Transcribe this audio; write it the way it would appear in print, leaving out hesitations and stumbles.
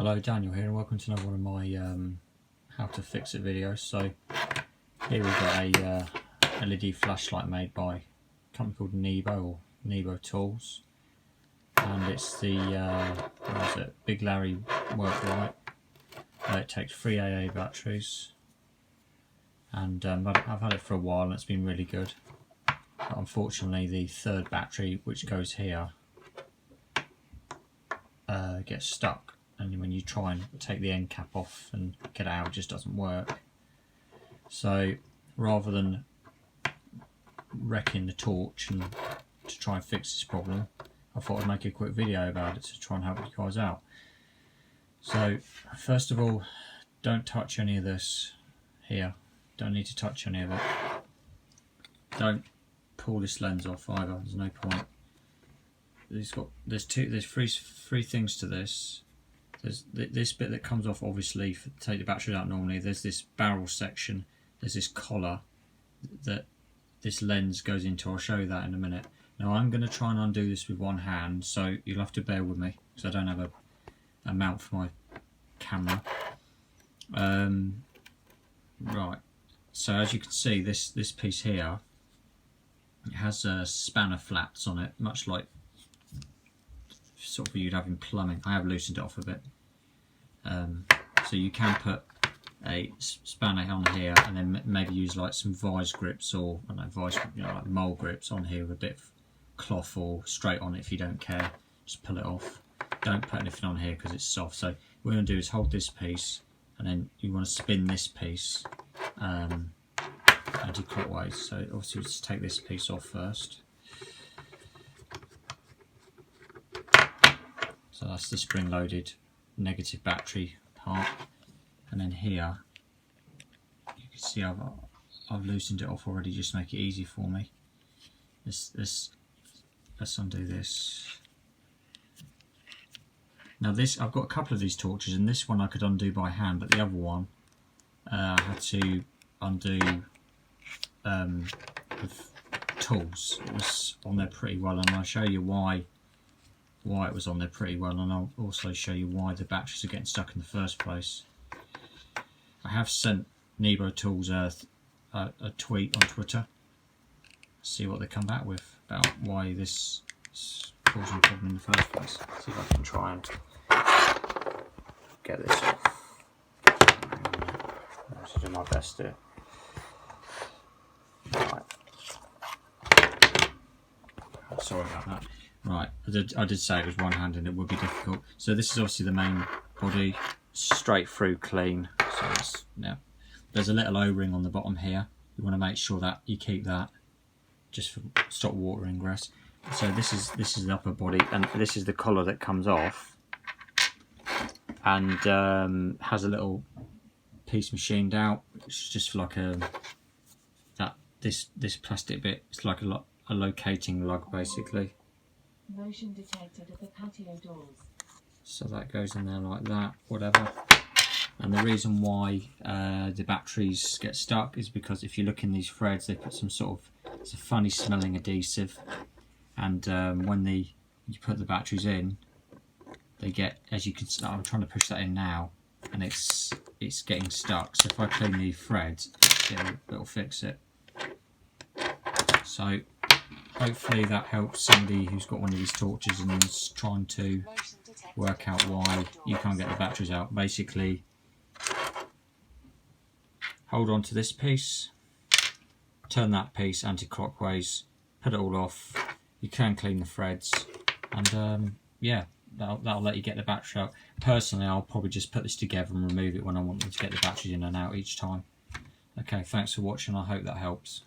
Hello, Daniel here, and welcome to another one of my how to fix it videos. So here we've got a LED flashlight made by a company called Nebo, or Nebo Tools, and it's the what is it? Big Larry work light. It takes 3 AA batteries, and I've had it for a while and it's been really good. But unfortunately, the third battery, which goes here, gets stuck. And when you try and take the end cap off and get it out, it just doesn't work. So rather than wrecking the torch and to try and fix this problem, I thought I'd make a quick video about it to try and help you guys out. So first of all, don't touch any of this here. Don't need to touch any of it. Don't pull this lens off either. There's no point. There's three things to this. There's this bit that comes off, obviously, to take the battery out normally. There's this barrel section. There's this collar that this lens goes into. I'll show you that in a minute. Now I'm going to try and undo this with one hand, so you'll have to bear with me because I don't have a mount for my camera. Right. So as you can see, this piece here, it has spanner flaps on it, much like sort of you'd have in plumbing. I have loosened it off a bit, so you can put a spanner on here and then maybe use like some vise grips, or I don't know, like mole grips on here with a bit of cloth, or straight on it if you don't care. Just pull it off. Don't put anything on here because it's soft. So what we're going to do is hold this piece, and then you want to spin this piece anti-clockwise. So obviously just take this piece off first. So that's the spring-loaded negative battery part, and then here you can see I've loosened it off already just to make it easy for me. Let's undo this. Now I've got a couple of these torches, and this one I could undo by hand, but the other one I had to undo with tools. It was on there pretty well, and I'll show you why it was on there pretty well, and I'll also show you why the batteries are getting stuck in the first place. I have sent Nebo Tools a tweet on Twitter. See what they come back with about why this is causing a problem in the first place. See if I can try and get this off. I'll do my best here. Right. Sorry about that. Right, I did say it was one-handed, it would be difficult. So this is obviously the main body, straight through clean. So it's, yeah. There's a little O-ring on the bottom here. You want to make sure that you keep that, just for stop water ingress. So this is the upper body, and this is the collar that comes off, and has a little piece machined out. It's just like this plastic bit. It's like a locating lug basically. Motion detected at the patio doors. So that goes in there like that, whatever. And the reason why the batteries get stuck is because if you look in these threads, they put some sort of, it's a funny smelling adhesive, and when you put the batteries in, they get, as you can see, I'm trying to push that in now, and it's getting stuck. So if I clean the threads, it'll fix it. So hopefully that helps somebody who's got one of these torches and is trying to work out why you can't get the batteries out. Basically, hold on to this piece, turn that piece anti-clockwise, put it all off. You can clean the threads, and yeah, that'll let you get the battery out. Personally, I'll probably just put this together and remove it when I want them to get the batteries in and out each time. Okay, thanks for watching. I hope that helps.